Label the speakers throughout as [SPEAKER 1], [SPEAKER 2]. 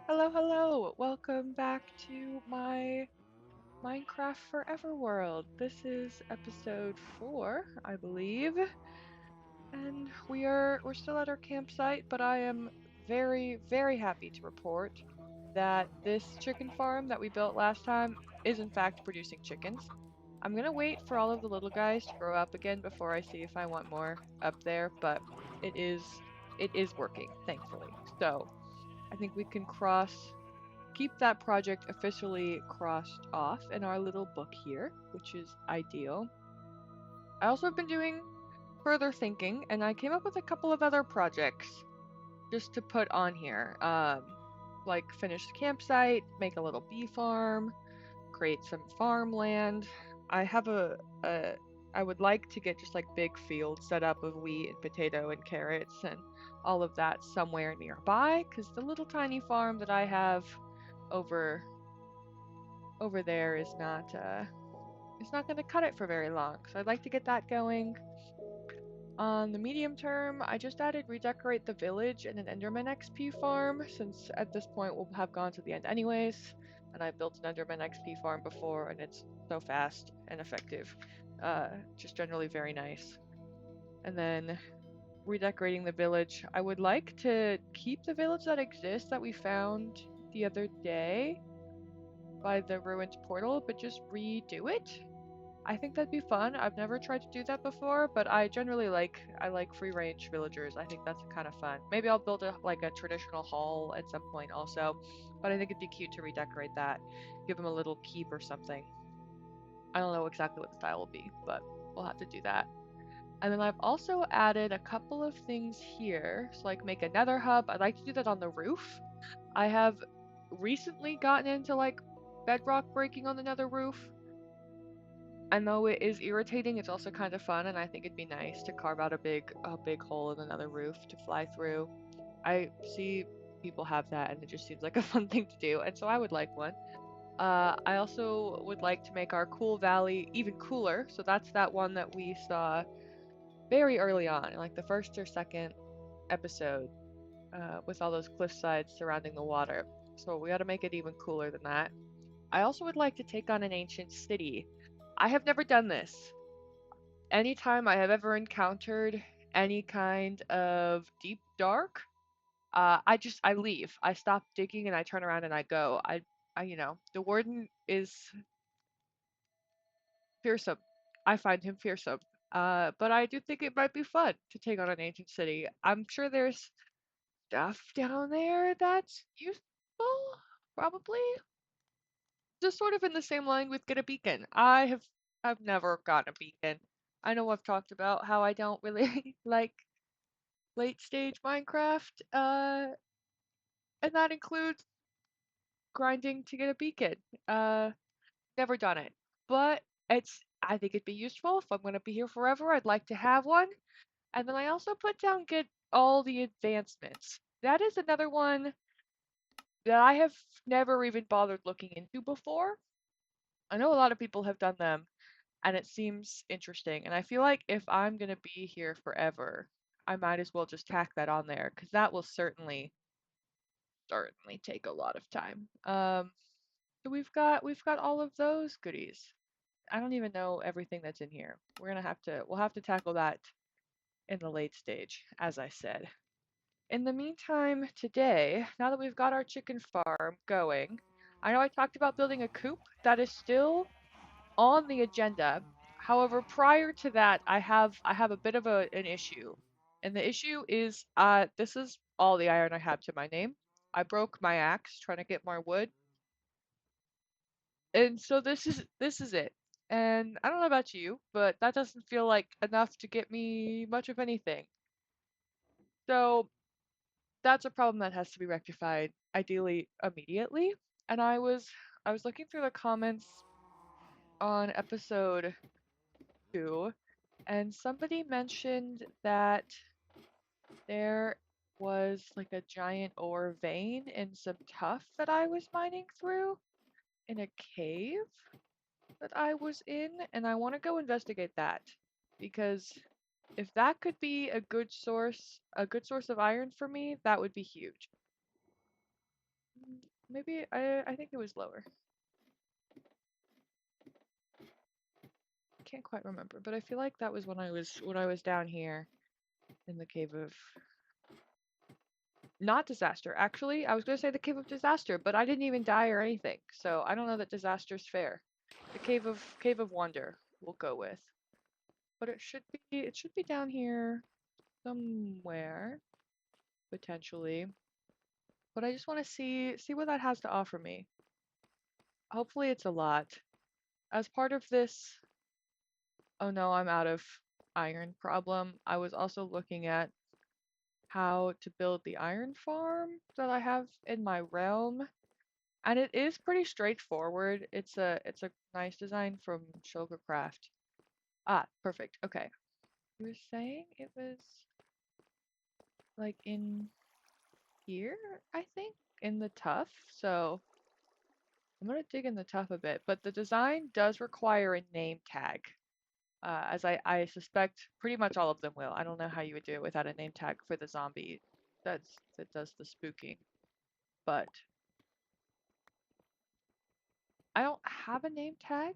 [SPEAKER 1] Hello, hello! Welcome back to my Minecraft Forever world. This is episode 4, I believe, and we're still at our campsite, but I am very, very happy to report that this chicken farm that we built last time is in fact producing chickens. I'm gonna wait for all of the little guys to grow up again before I see if I want more up there, but it is it is working, thankfully. So, I think we can keep that project officially crossed off in our little book here, which is ideal. I also have been doing further thinking, and I came up with a couple of other projects just to put on here. Like finish the campsite, make a little bee farm, create some farmland. I have a I would like to get just like big fields set up of wheat and potato and carrots and all of that somewhere nearby, because the little tiny farm that I have over over there is not going to cut it for very long. So I'd like to get that going. On the medium term, I just added redecorate the village and an Enderman XP farm, since at this point we'll have gone to the end anyways. And I built an Enderman XP farm before, and it's so fast and effective. Just generally very nice. And then redecorating the village. I would like to keep the village that exists that we found the other day by the ruined portal, but just redo it. I think that'd be fun. I've never tried to do that before, but I like free range villagers. I think that's kind of fun. Maybe I'll build a traditional hall at some point also, but I think it'd be cute to redecorate that, give them a little keep or something. I don't know exactly what the style will be, but we'll have to do that. And then I've also added a couple of things here, so like make a nether hub. I'd like to do that on the roof. I have recently gotten into like bedrock breaking on the nether roof. And though it is irritating, it's also kind of fun, and I think it'd be nice to carve out a big hole in another roof to fly through. I see people have that, and it just seems like a fun thing to do, and so I would like one. I also would like to make our cool valley even cooler, so that's that one that we saw very early on, in like the first or second episode, with all those cliff sides surrounding the water. So we gotta make it even cooler than that. I also would like to take on an ancient city. I have never done this. Anytime I have ever encountered any kind of deep dark, I leave. I stop digging and I turn around and I go. The warden is fearsome. I find him fearsome. But I do think it might be fun to take on an ancient city. I'm sure there's stuff down there that's useful, probably. Just sort of in the same line with get a beacon. I've never gotten a beacon. I know I've talked about how I don't really like late stage Minecraft, and that includes grinding to get a beacon. Uh, Never done it, but I think it'd be useful if I'm gonna be here forever. I'd like to have one, and then I also put down get all the advancements. That is another one that I have never even bothered looking into before. I know a lot of people have done them, and it seems interesting. And I feel like if I'm gonna be here forever, I might as well just tack that on there because that will certainly take a lot of time. So we've got all of those goodies. I don't even know everything that's in here. We'll have to tackle that in the late stage, as I said. In the meantime, today, now that we've got our chicken farm going, I know I talked about building a coop. That is still on the agenda. However, prior to that, I have a bit of an issue. And the issue is this is all the iron I have to my name. I broke my axe trying to get more wood. And so this is it. And I don't know about you, but that doesn't feel like enough to get me much of anything. So that's a problem that has to be rectified, ideally immediately. And I was looking through the comments on episode 2, and somebody mentioned that there was like a giant ore vein in some tuff that I was mining through in a cave that I was in, and I want to go investigate that because if that could be a good source of iron for me, that would be huge. maybe I think it was lower. Can't quite remember, but I feel like that was when I was down here in the cave of not disaster. Actually, I was gonna say the cave of disaster, but I didn't even die or anything, so I don't know that disaster's fair. The cave of wonder we'll go with, but it should be down here somewhere potentially. But I just want to see what that has to offer me. Hopefully it's a lot. As part of this, oh no, I'm out of iron problem. I was also looking at how to build the iron farm that I have in my realm. And it is pretty straightforward. It's a nice design from Sugarcraft. Ah, perfect. Okay. You were saying it was like in here, I think, in the tuff. So I'm gonna dig in the tuff a bit, but the design does require a name tag. As I suspect pretty much all of them will. I don't know how you would do it without a name tag for the zombie that does the spooking. But I don't have a name tag,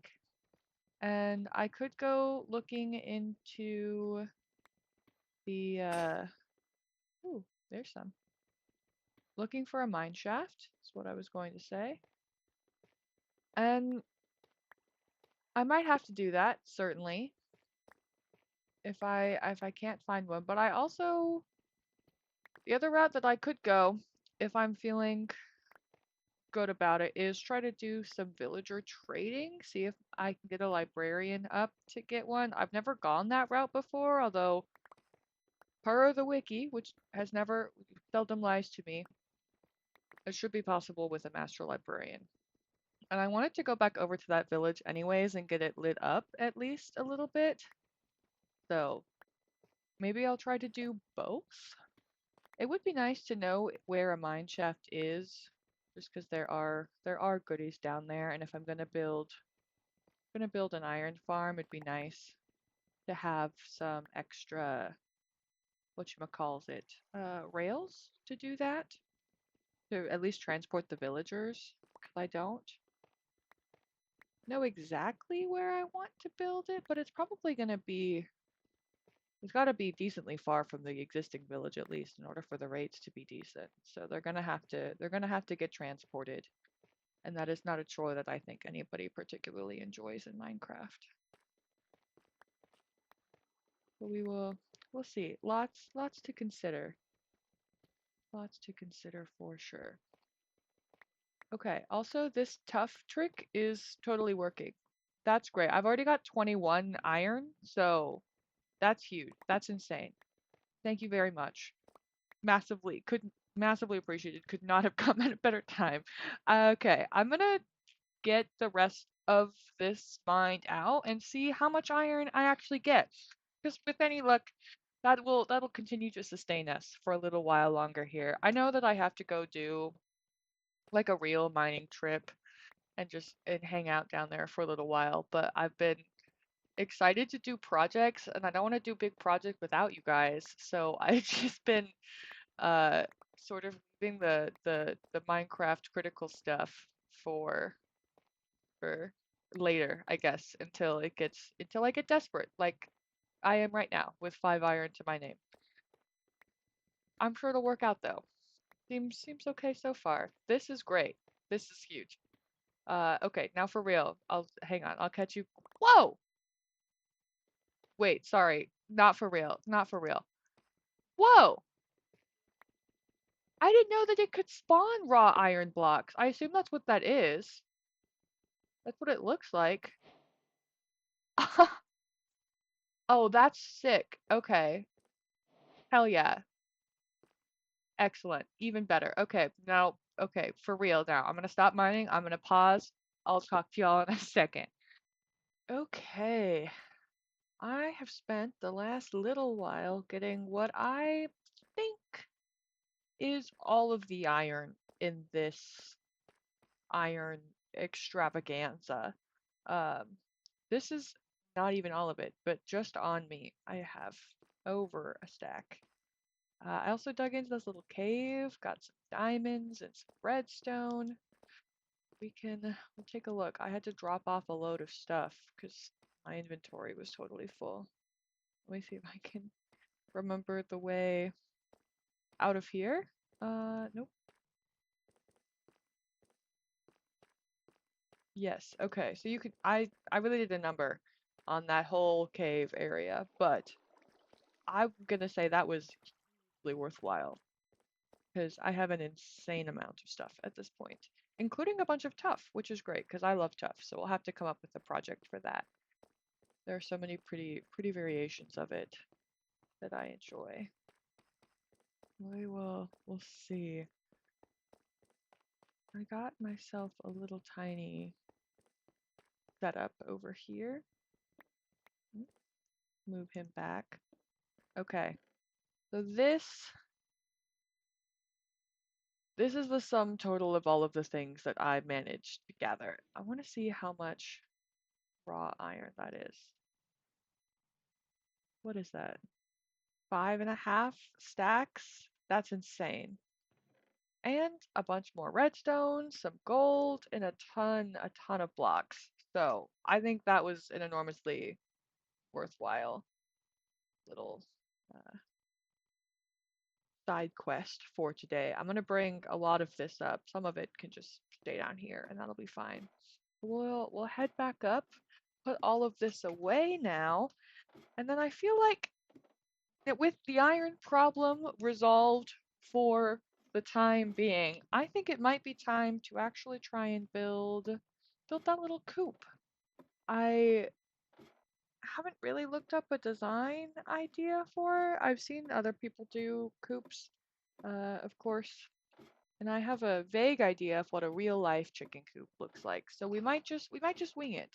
[SPEAKER 1] and I could go looking into the ooh, there's some. Looking for a mine shaft is what I was going to say. And I might have to do that, certainly, if I can't find one. But I also the other route that I could go if I'm feeling good about it is try to do some villager trading, see if I can get a librarian up to get one. I've never gone that route before, although per the wiki, which has never seldom lies to me, it should be possible with a master librarian. And I wanted to go back over to that village anyways and get it lit up at least a little bit. So maybe I'll try to do both. It would be nice to know where a mine shaft is, just because there are goodies down there, and if I'm gonna build an iron farm, it'd be nice to have some extra whatchamacalls it rails to do that, to at least transport the villagers, because I don't know exactly where I want to build it, but it's got to be decently far from the existing village at least in order for the rates to be decent. So they're gonna have to get transported, and that is not a chore that I think anybody particularly enjoys in Minecraft. But we'll see. Lots to consider. Lots to consider for sure. Okay, also this tough trick is totally working. That's great. I've already got 21 iron, so that's huge. That's insane. Thank you very much. Massively appreciated. Could not have come at a better time. Okay, I'm gonna get the rest of this mined out and see how much iron I actually get. Because with any luck, that'll continue to sustain us for a little while longer here. I know that I have to go do like a real mining trip and just and hang out down there for a little while, but I've been excited to do projects and I don't want to do big projects without you guys. So I've just been uh sort of leaving the Minecraft critical stuff for for later, I guess, until I get desperate, like I am right now with 5 iron to my name. I'm sure it'll work out though. Seems okay so far. This is great. This is huge. Okay, now for real. I'll hang on. I'll catch you. Whoa! Wait, sorry. Not for real. Not for real. Whoa! I didn't know that it could spawn raw iron blocks. I assume that's what that is. That's what it looks like. Oh, that's sick. Okay. Hell yeah. Excellent. Even better. Okay, now, okay, for real now. I'm gonna stop mining. I'm gonna pause. I'll talk to y'all in a second. Okay. I have spent the last little while getting what I think is all of the iron in this iron extravaganza. Um, this is not even all of it, but just on me, I have over a stack. I also dug into this little cave, got some diamonds and some redstone. We'll take a look. I had to drop off a load of stuff because my inventory was totally full. Let me see if I can remember the way out of here. Nope. Yes. Okay. So you could I really did a number on that whole cave area, but I'm gonna say that was really worthwhile because I have an insane amount of stuff at this point, including a bunch of tough, which is great because I love tough. So we'll have to come up with a project for that. There are so many pretty variations of it that I enjoy. We'll see. I got myself a little tiny setup over here. Mm, Move him back. Okay. So this is the sum total of all of the things that I managed to gather. I want to see how much raw iron that is. What is that? 5.5 stacks? That's insane. And a bunch more redstone, some gold, and a ton of blocks. So I think that was an enormously worthwhile little uh, side quest for today. I'm gonna bring a lot of this up. Some of it can just stay down here, and that'll be fine. We'll head back up, put all of this away now, and then I feel like that with the iron problem resolved for the time being, I think it might be time to actually try and build that little coop. I haven't really looked up a design idea for it. I've seen other people do coops, of course, and I have a vague idea of what a real life chicken coop looks like. So we might just wing it,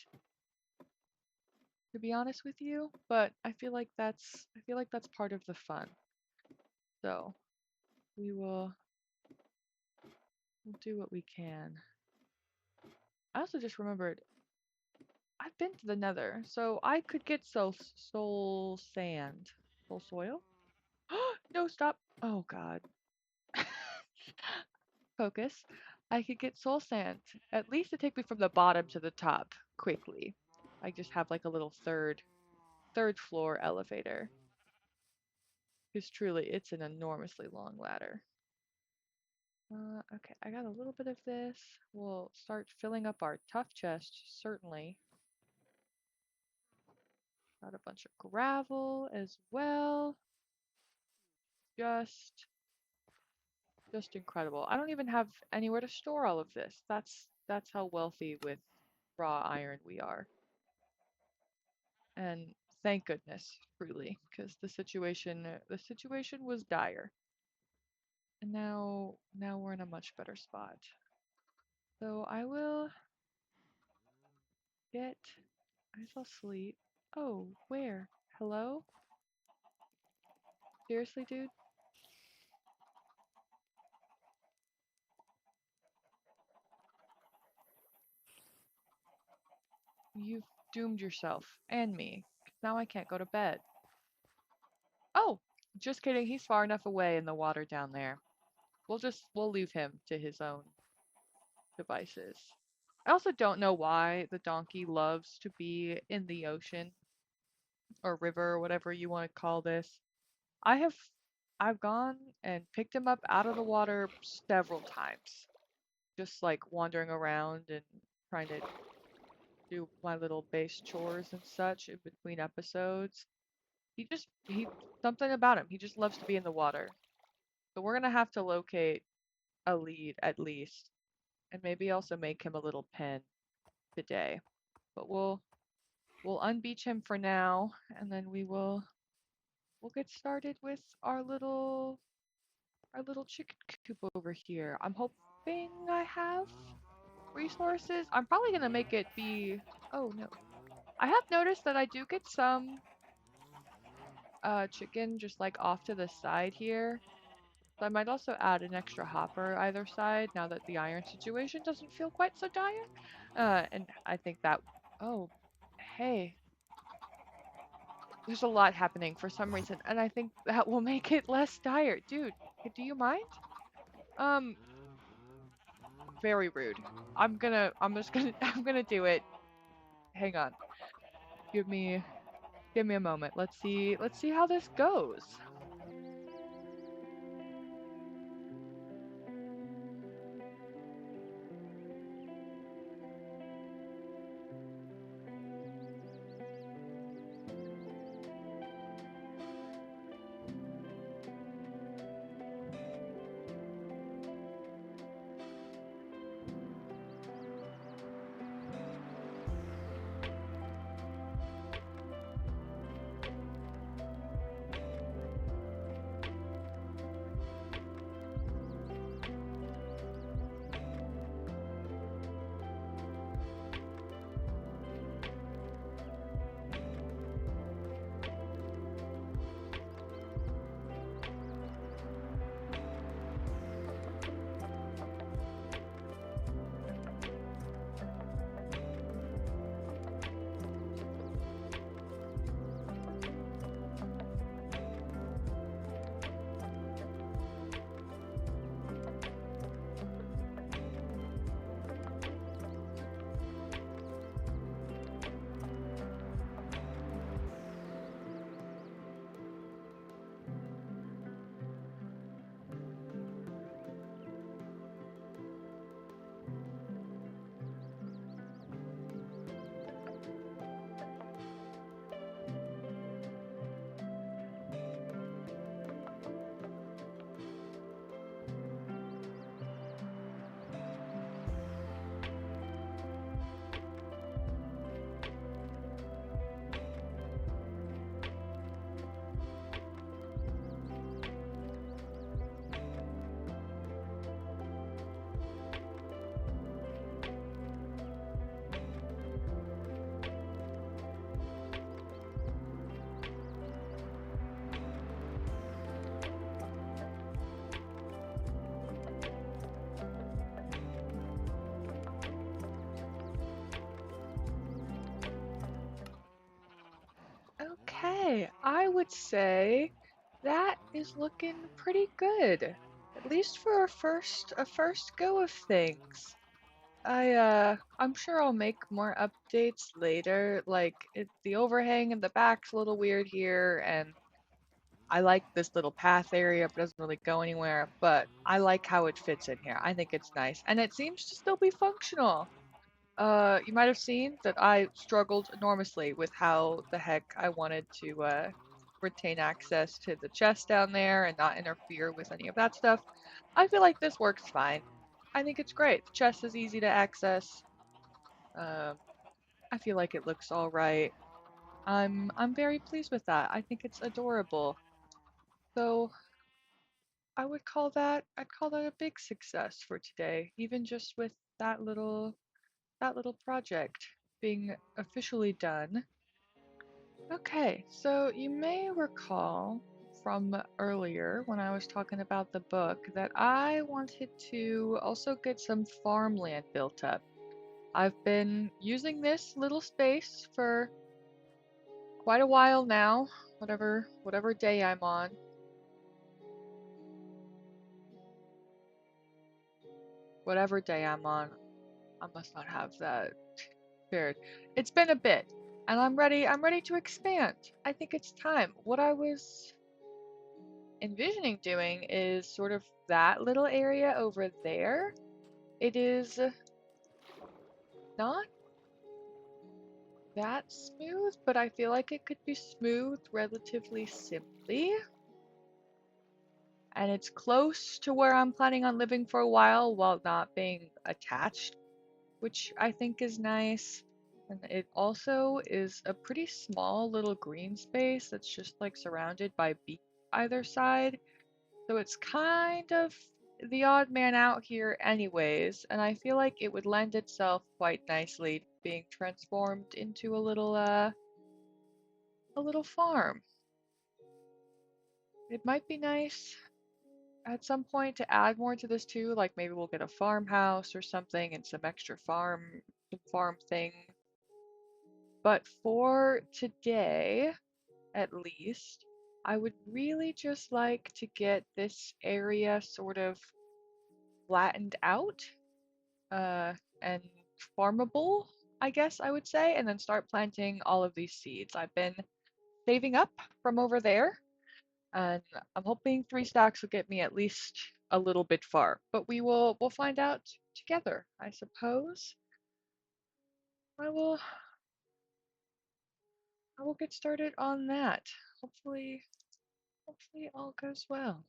[SPEAKER 1] to be honest with you. But I feel like that's part of the fun. So we will we'll do what we can. I also just remembered I've been to the Nether, so I could get soul sand, soul soil. No, stop. Oh God. Focus. I could get soul sand, at least to take me from the bottom to the top quickly. I just have like a little third floor elevator. Because truly, it's an enormously long ladder. Okay, I got a little bit of this. We'll start filling up our tough chest, certainly. Got a bunch of gravel as well. Just, just incredible. I don't even have anywhere to store all of this. That's how wealthy with raw iron we are. And thank goodness, truly, because the situation was dire. And now we're in a much better spot. So I will get I will sleep. Oh, where? Hello? Seriously, dude? You've doomed yourself and me. 'Cause now I can't go to bed. Oh, just kidding. He's far enough away in the water down there. We'll leave him to his own devices. I also don't know why the donkey loves to be in the ocean or river or whatever you want to call this. I have I've gone and picked him up out of the water several times, just like wandering around and trying to do my little base chores and such in between episodes. He something about him. He just loves to be in the water. So we're gonna have to locate a lead at least, and maybe also make him a little pen today. But we'll unbeach him for now, and then we'll get started with our little chicken coop over here. I'm hoping I have resources. I'm probably gonna make it be. Oh no, I have noticed that I do get some chicken just like off to the side here. So I might also add an extra hopper either side now that the iron situation doesn't feel quite so dire. And I think that, oh, hey, There's a lot happening for some reason, and I think that will make it less dire. Dude, do you mind? Um, very rude. I'm just gonna, I'm gonna do it. Hang on. Give me, give me a moment. Let's see how this goes. Okay, I would say that is looking pretty good. At least for a first go of things. I'm sure I'll make more updates later. Like the overhang in the back's a little weird here, and I like this little path area, but it doesn't really go anywhere. But I like how it fits in here. I think it's nice, and it seems to still be functional. You might have seen that I struggled enormously with how the heck I wanted to retain access to the chest down there and not interfere with any of that stuff. I feel like this works fine. I think it's great. The chest is easy to access. Um, I feel like it looks all right. I'm very pleased with that. I think it's adorable. So I'd call that a big success for today, even just with that little project being officially done. Okay, so you may recall from earlier when I was talking about the book that I wanted to also get some farmland built up. I've been using this little space for quite a while now, whatever day I'm on. Whatever day I'm on, I must not have that paired. It's been a bit, and I'm ready to expand. I think it's time. What I was envisioning doing is sort of that little area over there. It is not that smooth, but I feel like it could be smooth relatively simply. And it's close to where I'm planning on living for a while not being attached, which I think is nice. And it also is a pretty small little green space that's just like surrounded by beach either side. So it's kind of the odd man out here anyways, and I feel like it would lend itself quite nicely to being transformed into a little farm. It might be nice at some point to add more to this too, like maybe we'll get a farmhouse or something and some extra farm thing. But for today, at least. I would really just like to get this area sort of flattened out, uh, and farmable, I guess I would say, and then start planting all of these seeds. I've been saving up from over there, and I'm hoping 3 stacks will get me at least a little bit far. But we'll find out together, I suppose. I will I will get started on that. Hopefully all goes well.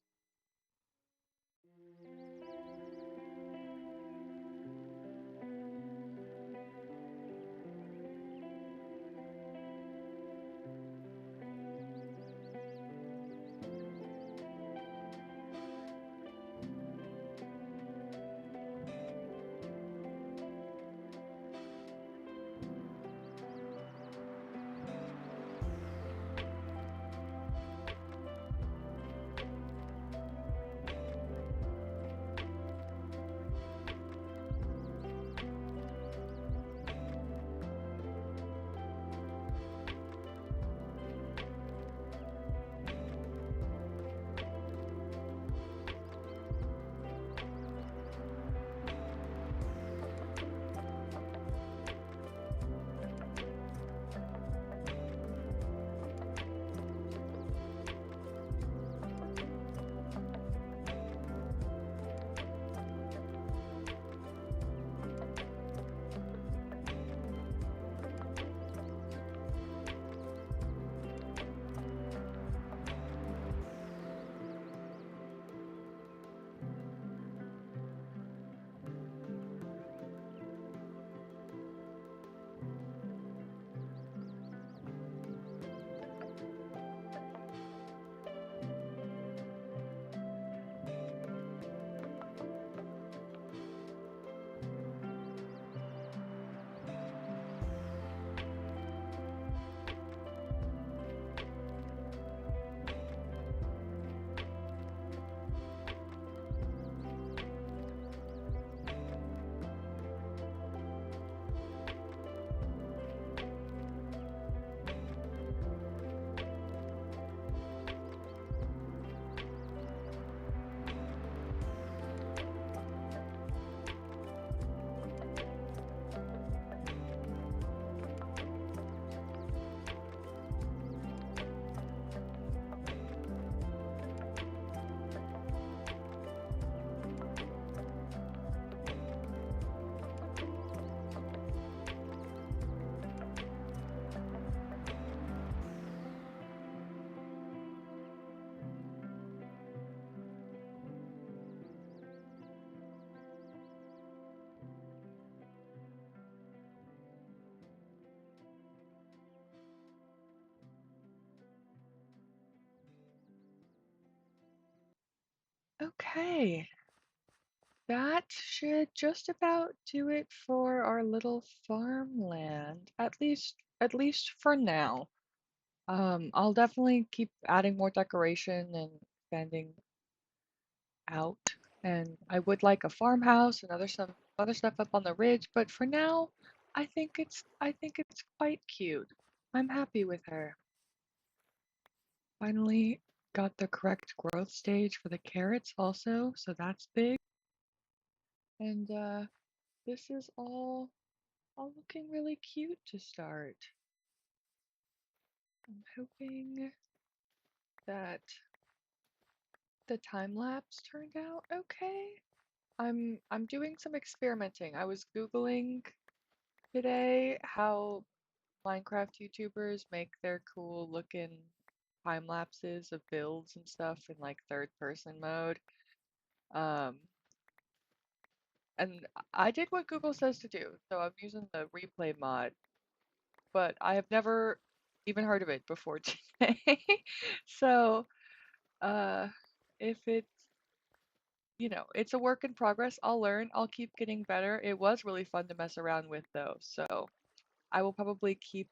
[SPEAKER 1] Okay, that should just about do it for our little farmland. At least for now. I'll definitely keep adding more decoration and expanding out. And I would like a farmhouse and some other stuff up on the ridge, but for now, I think it's quite cute. I'm happy with her. Finally got the correct growth stage for the carrots also, so that's big. And this is all looking really cute to start. I'm hoping that the time lapse turned out okay. I'm doing some experimenting. I was Googling today how Minecraft YouTubers make their cool looking time lapses of builds and stuff in like third person mode. Um, and I did what Google says to do, so I'm using the replay mod, but I have never even heard of it before today. So, uh, if it's a work in progress, I'll learn, I'll keep getting better. It was really fun to mess around with though, so I will probably keep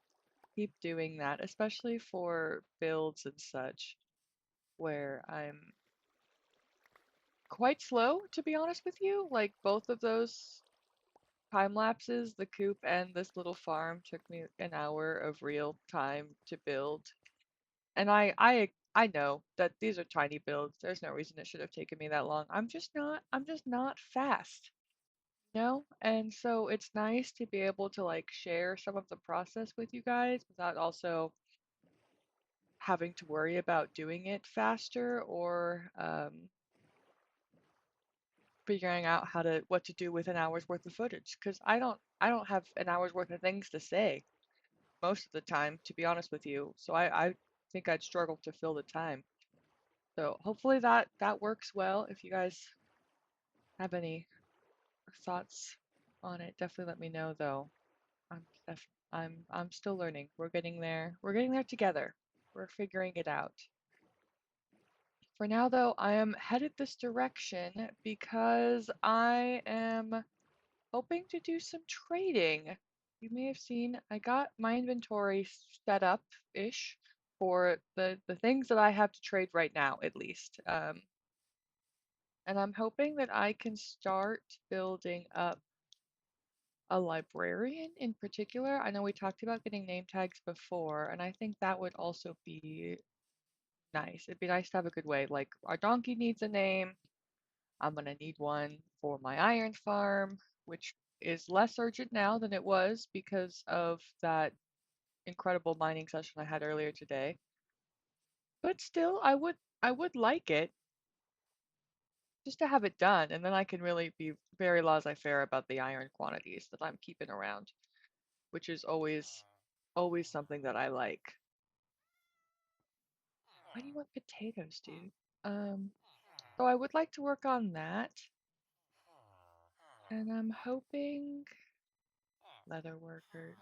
[SPEAKER 1] doing that, especially for builds and such, where I'm quite slow, to be honest with you. Like both of those time lapses, the coop and this little farm, took me an hour of real time to build. And I know that these are tiny builds. There's no reason it should have taken me that long. I'm just not fast, you know? And so it's nice to be able to like share some of the process with you guys without also having to worry about doing it faster or figuring out what to do with an hour's worth of footage because I don't have an hour's worth of things to say most of the time, to be honest with you. So I think I'd struggle to fill the time. So hopefully that works well. If you guys have any thoughts on it, definitely let me know though. I'm still learning. We're getting there. We're getting there together. We're figuring it out. For now though, I am headed this direction because I am hoping to do some trading. You may have seen I got my inventory set up ish for the things that I have to trade right now, at least. And I'm hoping that I can start building up a librarian in particular. I know we talked about getting name tags before, and I think that would also be nice. It'd be nice to have a good way. Like, our donkey needs a name. I'm gonna need one for my iron farm, which is less urgent now than it was because of that incredible mining session I had earlier today. But still, I would like it just to have it done, and then I can really be very laissez-faire about the iron quantities that I'm keeping around, which is always something that I like. Why do you want potatoes, dude? Um, so I would like to work on that, and I'm hoping leather worker.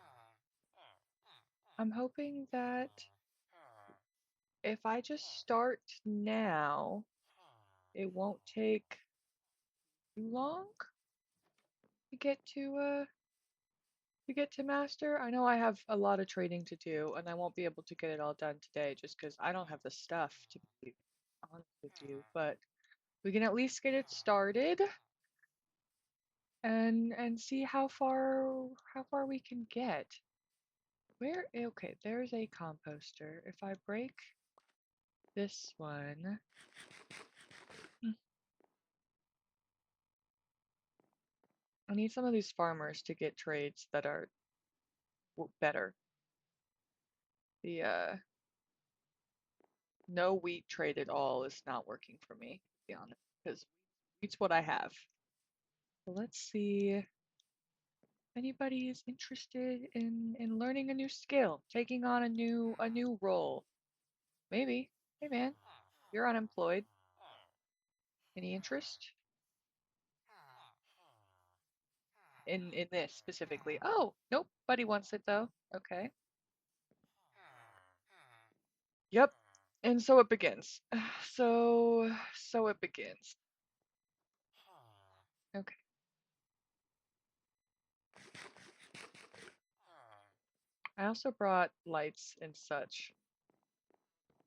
[SPEAKER 1] I'm hoping that if I just start now, it won't take too long to get to master. I know I have a lot of trading to do, and I won't be able to get it all done today just because I don't have the stuff to be honest with you. But we can at least get it started and see how far we can get. Okay, there's a composter. If I break this one, I need some of these farmers to get trades that are better. The no wheat trade at all is not working for me, to be honest, because wheat's what I have. So let's see if anybody is interested in learning a new skill, taking on a new role. Maybe. Hey man, you're unemployed. Any interest in this specifically? Oh, nope. Buddy wants it though. Okay. Yep. And so it begins. So it begins. Okay. I also brought lights and such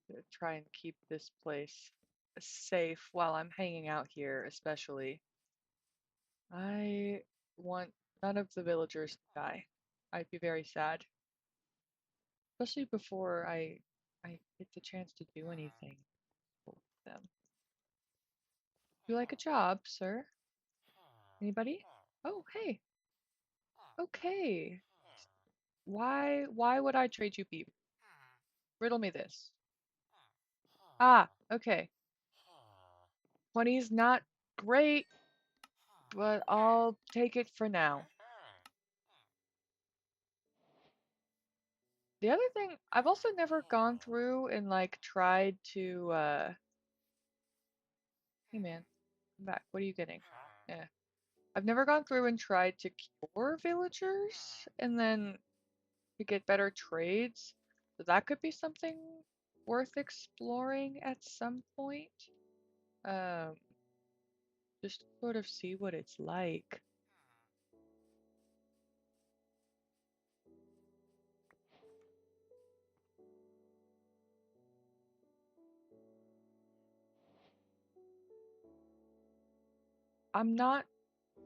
[SPEAKER 1] to try and keep this place safe while I'm hanging out here, especially. I want none of the villagers to die. I'd be very sad, especially before I get the chance to do anything with them. You like a job, sir? Anybody? Oh, hey. Okay. Why would I trade you beef? Riddle me this. Ah, okay. 20's not great, but I'll take it for now. The other thing, I've also never gone through and like tried to hey man, come back. What are you getting? Yeah. I've never gone through and tried to cure villagers and then to get better trades. So that could be something worth exploring at some point. Um, just to sort of see what it's like. I'm not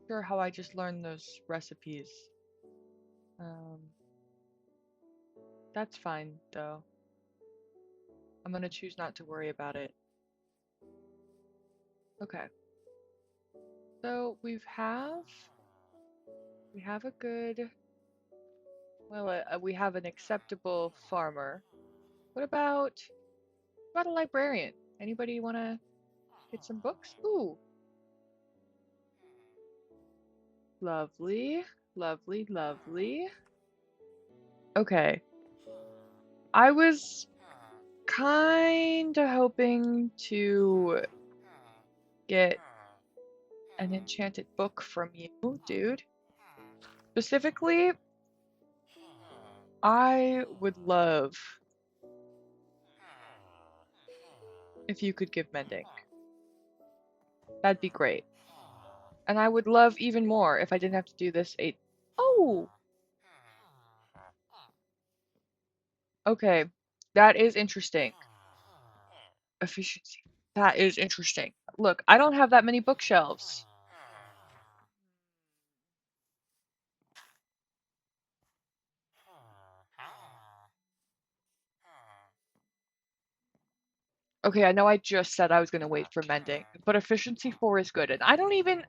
[SPEAKER 1] sure how I just learned those recipes. Um, that's fine though. I'm gonna choose not to worry about it. Okay. So we have a good, well, we have an acceptable farmer. What about a librarian? Anybody want to get some books? Ooh, lovely, lovely, lovely. Okay. I was kind of hoping to get an enchanted book from you, dude. Specifically, I would love if you could give mending. That'd be great. And I would love even more if I didn't have to do this eight. Oh, okay. That is interesting. Efficiency. That is interesting. Look, I don't have that many bookshelves. Okay, I know I just said I was gonna wait for mending, but efficiency 4 is good, and I don't even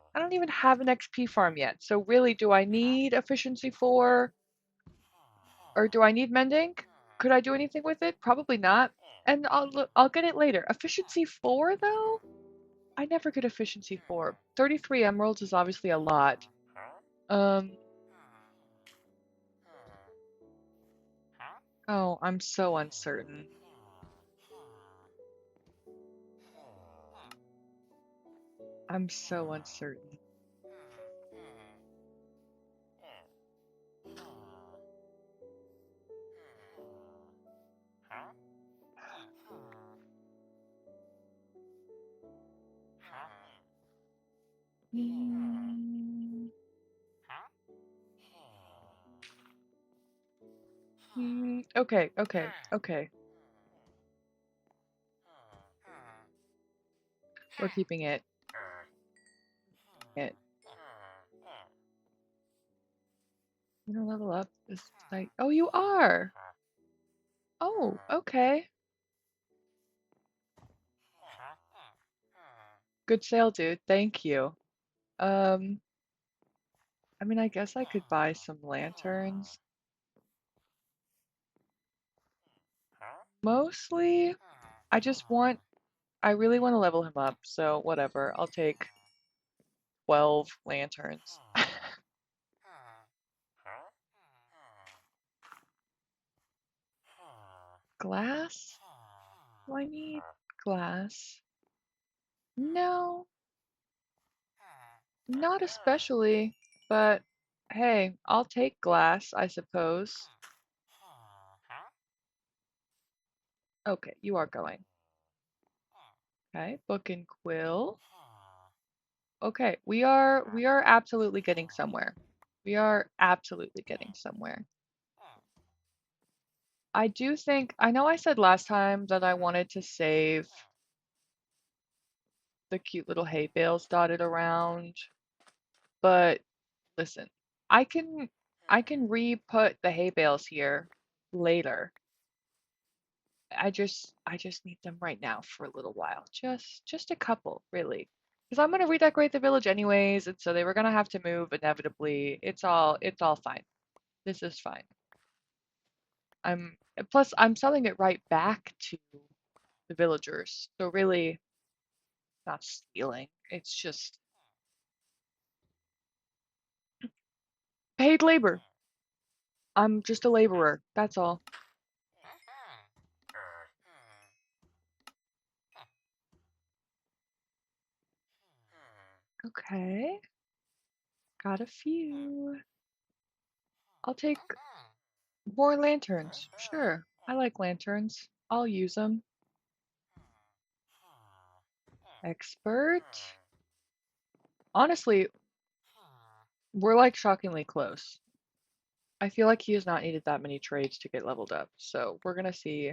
[SPEAKER 1] have an XP farm yet. So really, do I need efficiency 4 or do I need mending? Could I do anything with it? Probably not. And I'll get it later. Efficiency 4 though? I never get efficiency 4. 33 emeralds is obviously a lot. Um, oh, I'm so uncertain. I'm so uncertain. Mm, okay, okay, okay. We're keeping it. It. You don't level up this site. Oh, you are. Oh, okay. Good sale, dude. Thank you. Um, I mean, I guess I could buy some lanterns. Mostly, I just want, I really want to level him up, so whatever. I'll take 12 lanterns. Glass? Do I need glass? No, not especially, but hey, I'll take glass, I suppose. Okay, you are going. Okay, book and quill. Okay, we are absolutely getting somewhere. We are absolutely getting somewhere. I do think I know I said last time that I wanted to save the cute little hay bales dotted around, but listen, I can I can re-put the hay bales here later. I just need them right now for a little while. Just a couple, really. Because I'm gonna redecorate the village anyways, and so they were gonna have to move inevitably. It's all fine. This is fine. I'm plus I'm selling it right back to the villagers. So really not stealing. It's just paid labor. I'm just a laborer. That's all. Okay. Got a few. I'll take more lanterns. Sure. I like lanterns. I'll use them. Expert. Honestly, we're like shockingly close. I feel like he has not needed that many trades to get leveled up. So we're gonna see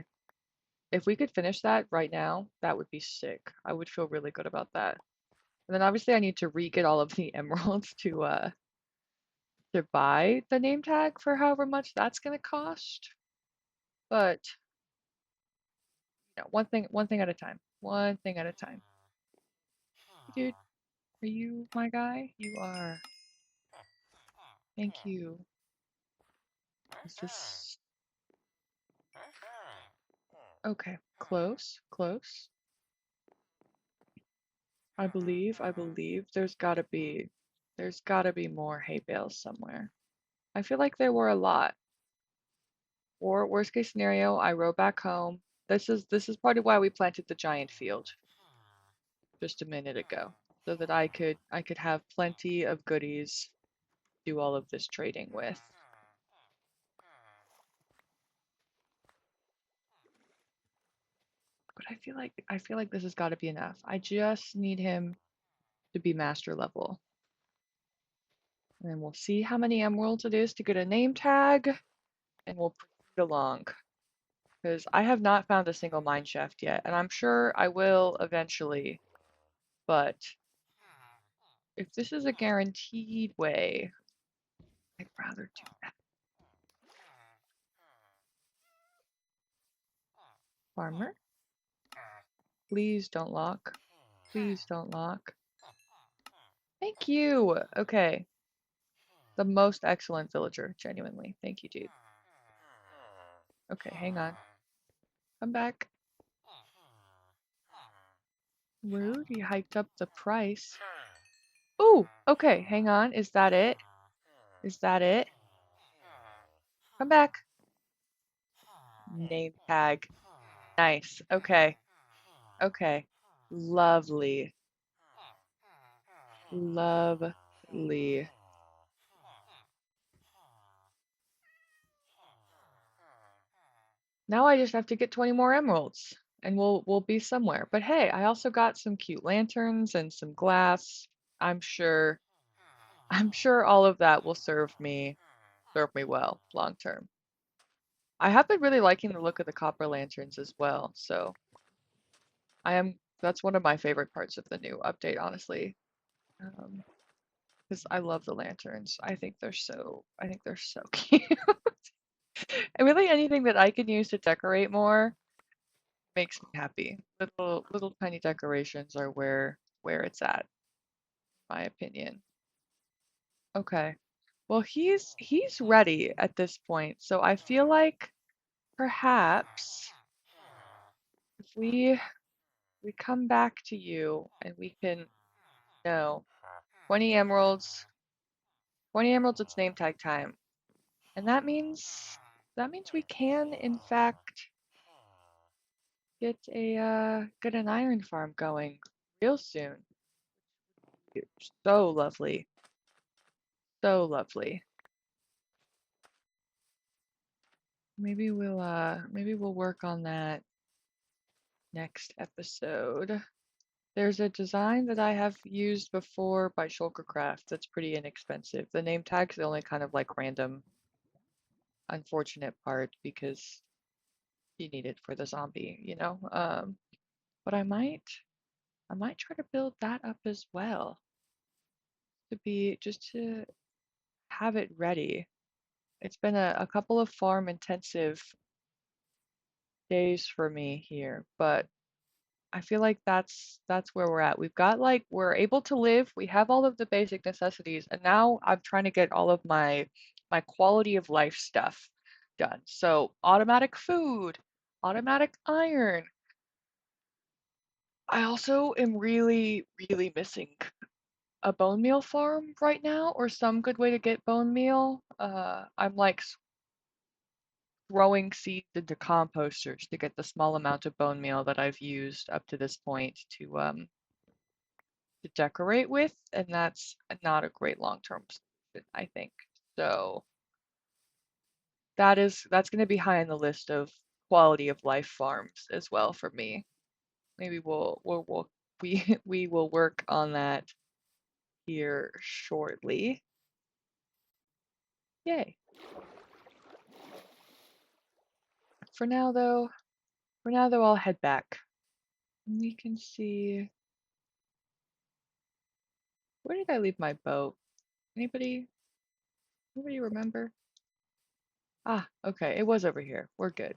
[SPEAKER 1] if we could finish that right now. That would be sick. I would feel really good about that. And then obviously I need to re-get all of the emeralds to buy the name tag for however much that's gonna cost. But No, one thing at a time. One thing at a time. Dude, are you my guy? You are. Thank you. Is this okay? Close, close. I believe there's gotta be more hay bales somewhere. I feel like there were a lot. Or worst case scenario, I row back home. This is part of why we planted the giant field just a minute ago, so that I could have plenty of goodies to do all of this trading with. But I feel like this has got to be enough. I just need him to be master level. And then we'll see how many emeralds it is to get a name tag, and we'll proceed along. Because I have not found a single mine shaft yet, and I'm sure I will eventually. But if this is a guaranteed way, I'd rather do that. Farmer, please don't lock. Please don't lock. Thank you. Okay. The most excellent villager, genuinely. Thank you, dude. Okay, hang on. Come back. Rude, you hiked up the price. Ooh, okay, hang on. Is that it? Is that it? Come back. Name tag. Nice. Okay. Okay. Lovely. Lovely. Now I just have to get 20 more emeralds and we'll be somewhere. But hey, I also got some cute lanterns and some glass. I'm sure I'm sure all of that will serve me well long term. I have been really liking the look of the copper lanterns as well, so that's one of my favorite parts of the new update, honestly. Because I love the lanterns. I think they're so cute. And really anything that I can use to decorate more makes me happy. Little tiny decorations are where it's at, in my opinion. Okay. Well, he's ready at this point, so I feel like perhaps if we come back to you and we can no 20 emeralds, 20 emeralds. It's name tag time, and that means we can in fact get an iron farm going real soon. So lovely. So lovely. Maybe we'll work on that next episode. There's a design that I have used before by Shulkercraft that's pretty inexpensive. The name tag's the only kind of like random unfortunate part because you need it for the zombie, you know? But I might try to build that up as well just to have it ready. It's been a couple of farm intensive days for me here, but I feel like that's where we're at. We're able to live, we have all of the basic necessities, and now I'm trying to get all of my quality of life stuff done. So automatic food, automatic iron. I also am really, really missing a bone meal farm right now, or some good way to get bone meal. I'm like throwing seeds into composters to get the small amount of bone meal that I've used up to this point to decorate with, and that's not a great long-term solution, I think. So that's going to be high on the list of quality of life farms as well for me. Maybe we will work on that here shortly. Yay. For now though, I'll head back. We can see, where did I leave my boat? Anybody anybody remember? Ah, okay, it was over here. We're good.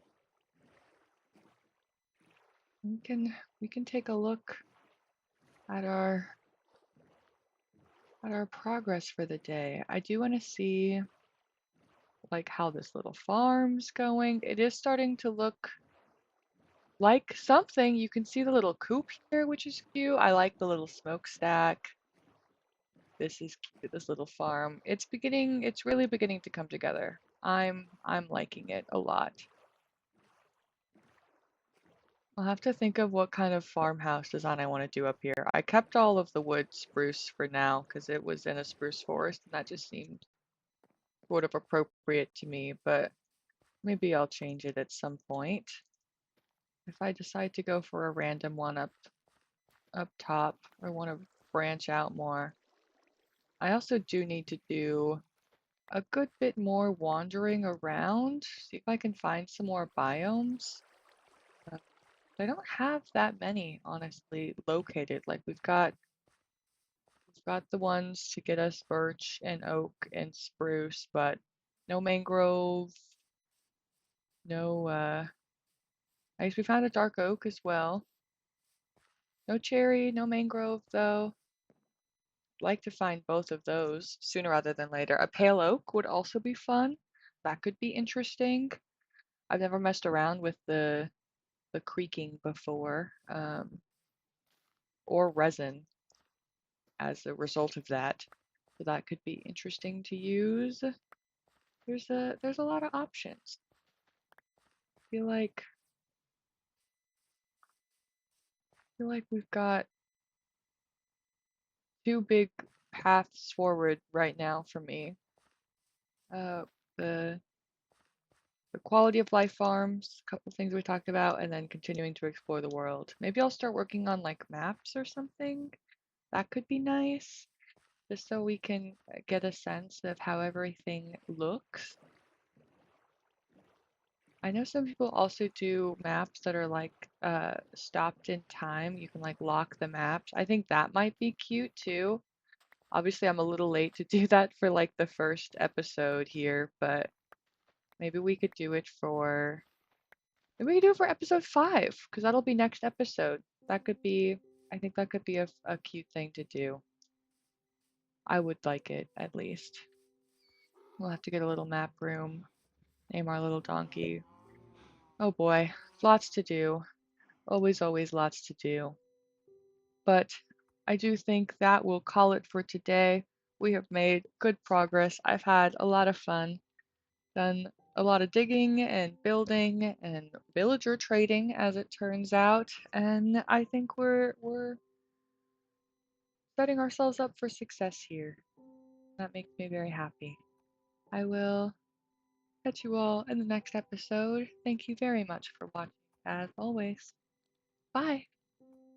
[SPEAKER 1] We can take a look at our progress for the day. I do want to see like how this little farm's going. It is starting to look like something. You can see the little coop here, which is cute. I like the little smokestack. This is cute, this little farm. It's really beginning to come together. I'm liking it a lot. I'll have to think of what kind of farmhouse design I want to do up here. I kept all of the wood spruce for now because it was in a spruce forest and that just seemed sort of appropriate to me, but maybe I'll change it at some point. If I decide to go for a random one up top or want to branch out more. I also do need to do a good bit more wandering around, see if I can find some more biomes. Uh, I don't have that many, honestly, located. Like we've got the ones to get us birch and oak and spruce, but no mangrove, no I guess we found a dark oak as well. No cherry, no mangrove though. Like to find both of those sooner rather than later. A pale oak would also be fun. That could be interesting. I've never messed around with the creaking before, or resin as a result of that. So that could be interesting to use. There's a lot of options. I feel like we've got two big paths forward right now for me. Uh, the the quality of life farms, a couple things we talked about, and then continuing to explore the world. Maybe I'll start working on like maps or something. That could be nice, just so we can get a sense of how everything looks. I know some people also do maps that are like stopped in time. You can like lock the maps. I think that might be cute too. Obviously, I'm a little late to do that for like the first episode here, but maybe we could do it for maybe we could do it for episode 5 because that'll be next episode. That could be I think that could be a cute thing to do. I would like it at least. We'll have to get a little map room, name our little donkey. Oh boy, lots to do. Always, always lots to do. But I do think that will call it for today. We have made good progress. I've had a lot of fun, done a lot of digging and building and villager trading as it turns out, and I think we're setting ourselves up for success here. That makes me very happy. I will catch you all in the next episode. Thank you very much for watching as always. Bye.